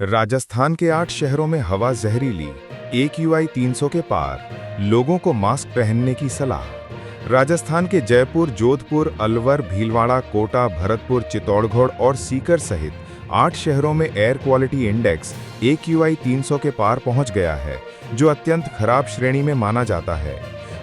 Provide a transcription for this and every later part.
राजस्थान के 8 शहरों में हवा जहरीली, AQI 300 के पार, लोगों को मास्क पहनने की सलाह। राजस्थान के जयपुर, जोधपुर, अलवर, भीलवाड़ा, कोटा, भरतपुर, चित्तौड़गढ़ और सीकर सहित 8 शहरों में एयर क्वालिटी इंडेक्स AQI 300 के पार पहुंच गया है, जो अत्यंत खराब श्रेणी में माना जाता है।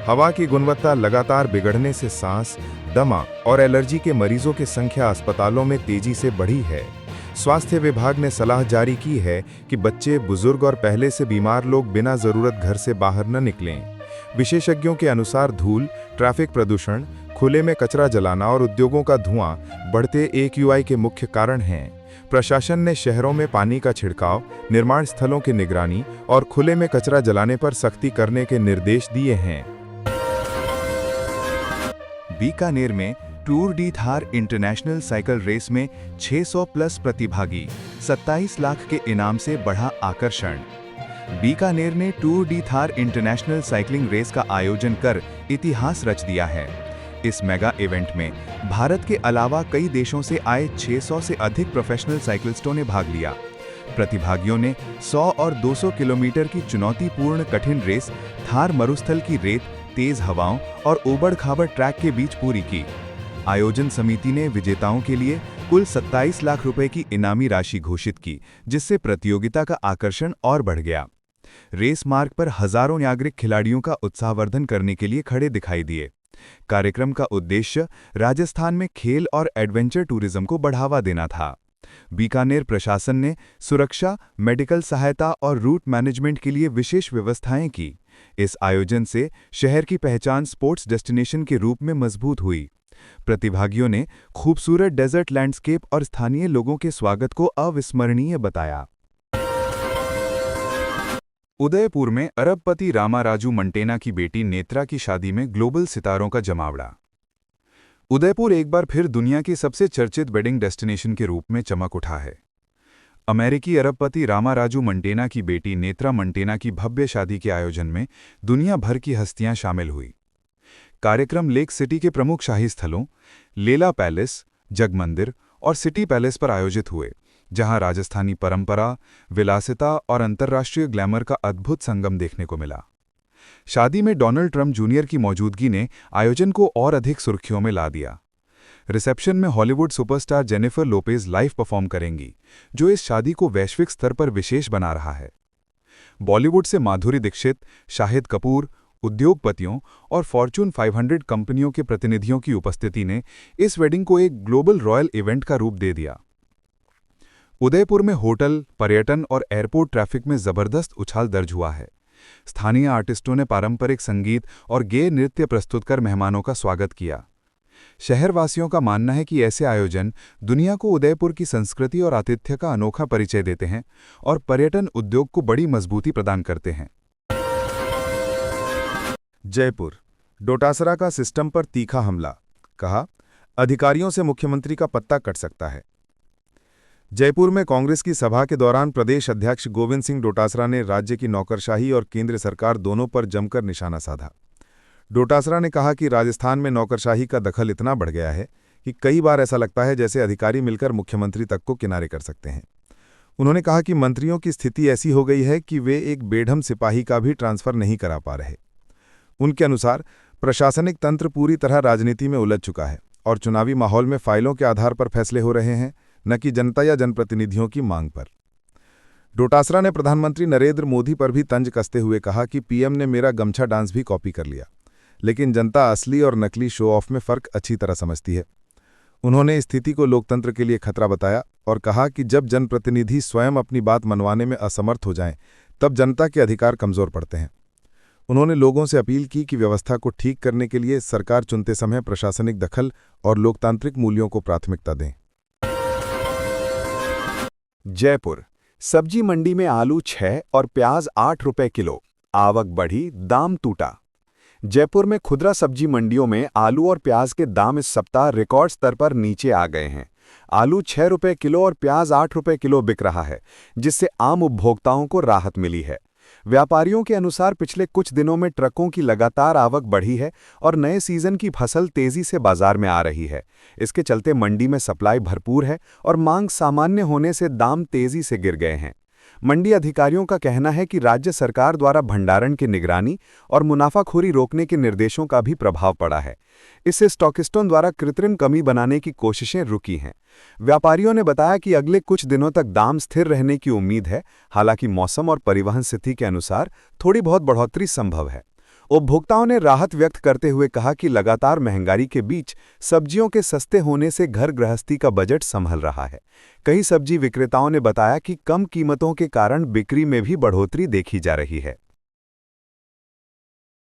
हवा की गुणवत्ता लगातार बिगड़ने से सांस, दमा और एलर्जी के मरीजों की संख्या अस्पतालों में तेजी से बढ़ी है। स्वास्थ्य विभाग ने सलाह जारी की है कि बच्चे, बुजुर्ग और पहले से बीमार लोग बिना जरूरत घर से बाहर न निकलें। विशेषज्ञों के अनुसार धूल, ट्रैफिक प्रदूषण, खुले में कचरा जलाना और उद्योगों का धुआं बढ़ते AQI के मुख्य कारण हैं। प्रशासन ने शहरों में पानी का छिड़काव, निर्माण स्थलों की निगरानी और खुले में कचरा जलाने पर सख्ती करने के निर्देश दिए हैं। बीकानेर में tour de Thar international cycle race में 600 प्लस प्रतिभागी, 27 लाख के इनाम से बढ़ा आकर्षण। बीकानेर ने tour de Thar international cycling race का आयोजन कर इतिहास रच दिया है। इस मेगा इवेंट में भारत के अलावा कई देशों से आए 600 से अधिक प्रोफेशनल साइकिलिस्टों ने भाग लिया। प्रतिभागियों ने 100 और 200 किलोमीटर की चुनौतीपूर्ण कठिन रेस थार मरुस्थल की रेत, तेज हवाओं और ऊबड़-खाबड़ ट्रैक के बीच पूरी की। आयोजन समिति ने विजेताओं के लिए कुल 27 लाख रुपए की इनामी राशि घोषित की, जिससे प्रतियोगिता का आकर्षण और बढ़ गया। रेस मार्ग पर हजारों नागरिक खिलाड़ियों का उत्साहवर्धन करने के लिए खड़े दिखाई दिए। कार्यक्रम का उद्देश्य राजस्थान में खेल और एडवेंचर टूरिज्म को बढ़ावा देना था। बीकानेर प्रशासन ने सुरक्षा, मेडिकल सहायता और रूट मैनेजमेंट के लिए विशेष व्यवस्थाएं की। इस आयोजन से शहर की पहचान स्पोर्ट्स डेस्टिनेशन के रूप में मजबूत हुई। प्रतिभागियों ने खूबसूरत डेजर्ट लैंडस्केप और स्थानीय लोगों के स्वागत को अविस्मरणीय बताया। उदयपुर में अरबपति रामाराजू मंटेना की बेटी नेत्रा की शादी में ग्लोबल सितारों का जमावड़ा। उदयपुर एक बार फिर दुनिया की सबसे चर्चित वेडिंग डेस्टिनेशन के रूप में चमक उठा है। अमेरिकी अरबपति रामाराजू मंटेना की बेटी नेत्रा मंटेना की भव्य शादी के आयोजन में दुनिया भर की हस्तियां शामिल हुई। कार्यक्रम लेक सिटी के प्रमुख शाही स्थलों लेला पैलेस, जगमंदिर और सिटी पैलेस पर आयोजित हुए, जहां राजस्थानी परंपरा, विलासिता और अंतर्राष्ट्रीय ग्लैमर का अद्भुत संगम देखने को मिला। शादी में डोनाल्ड ट्रंप जूनियर की मौजूदगी ने आयोजन को और अधिक सुर्खियों में ला दिया। रिसेप्शन में Hollywood superstar Jennifer Lopez live perform करेंगी, जो इस शादी को वैश्विक स्तर पर विशेष बना रहा है। बॉलीवुड से माधुरी दीक्षित, शाहिद कपूर, उद्योगपतियों और फॉर्च्यून 500 कंपनियों के प्रतिनिधियों की उपस्थिति ने इस वेडिंग को एक ग्लोबल रॉयल इवेंट का रूप दे दिया। उदयपुर में होटल, पर्यटन और एयरपोर्ट ट्रैफिक में जबरदस्त उछाल दर्ज हुआ है। स्थानीय आर्टिस्टों ने पारंपरिक संगीत और गेय नृत्य प्रस्तुत कर मेहमानों का स्वागत किया। शहरवासियों का मानना है कि ऐसे आयोजन दुनिया को उदयपुर की संस्कृति और आतिथ्य का अनोखा परिचय देते हैं और पर्यटन उद्योग को बड़ी मजबूती प्रदान करते हैं। जयपुर, डोटासरा का सिस्टम पर तीखा हमला, कहा अधिकारियों से मुख्यमंत्री का पत्ता कट सकता है। जयपुर में कांग्रेस की सभा के दौरान प्रदेश अध्यक्ष गोविंद सिंह डोटासरा ने राज्य की नौकरशाही और केंद्र सरकार दोनों पर जमकर निशाना साधा। डोटासरा ने कहा कि राजस्थान में नौकरशाही का दखल इतना बढ़ गया है कि कई बार ऐसा लगता है जैसे अधिकारी मिलकर मुख्यमंत्री तक को किनारे कर सकते हैं। उन्होंने कहा कि मंत्रियों की स्थिति ऐसी हो गई है कि वे एक बेढम सिपाही का भी ट्रांसफर नहीं करा पा रहे। उनके अनुसार प्रशासनिक तंत्र पूरी तरह राजनीति में उलझ चुका है और चुनावी माहौल में फाइलों के आधार पर फैसले हो रहे हैं, न कि जनता या जनप्रतिनिधियों की मांग पर। डोटासरा ने प्रधानमंत्री नरेंद्र मोदी पर भी तंज कसते हुए कहा कि पीएम ने मेरा गमछा डांस भी कॉपी कर लिया, लेकिन जनता असली और नकली शो ऑफ में फर्क अच्छी तरह समझती है। उन्होंने स्थिति को लोकतंत्र के लिए खतरा बताया और कहा कि जब जनप्रतिनिधि स्वयं अपनी बात मनवाने में असमर्थ हो जाएं, तब जनता के अधिकार कमजोर पड़ते हैं। उन्होंने लोगों से अपील की कि व्यवस्था को ठीक करने के लिए सरकार चुनते समय प्रशासनिक दखल और लोकतांत्रिक मूल्यों को प्राथमिकता दें। जयपुर, सब्जी मंडी में आलू 6 और प्याज 8 रुपए किलो, आवक बढ़ी, दाम टूटा। जयपुर में खुदरा सब्जी मंडियों में आलू और प्याज के दाम इस सप्ताह रिकॉर्ड स्तर पर नीचे आ गए हैं। आलू 6 रुपए किलो और प्याज 8 रुपए किलो बिक रहा है, जिससे आम उपभोक्ताओं को राहत मिली है। व्यापारियों के अनुसार पिछले कुछ दिनों में ट्रकों की लगातार आवक बढ़ी है और नए सीजन की फसल तेजी से बाजार में आ रही है। इसके चलते मंडी में सप्लाई भरपूर है और मांग सामान्य होने से दाम तेजी से गिर गए हैं। मंडी अधिकारियों का कहना है कि राज्य सरकार द्वारा भंडारण की निगरानी और मुनाफाखोरी रोकने के निर्देशों का भी प्रभाव पड़ा है। इससे स्टॉकिस्टों द्वारा कृत्रिम कमी बनाने की कोशिशें रुकी हैं। व्यापारियों ने बताया कि अगले कुछ दिनों तक दाम स्थिर रहने की उम्मीद है, हालांकि मौसम और परिवहन स्थिति के अनुसार थोड़ी बहुत बढ़ोतरी संभव है। उपभोक्ताओं ने राहत व्यक्त करते हुए कहा कि लगातार महंगाई के बीच सब्जियों के सस्ते होने से घर गृहस्थी का बजट संभल रहा है। कई सब्जी विक्रेताओं ने बताया कि कम कीमतों के कारण बिक्री में भी बढ़ोतरी देखी जा रही है।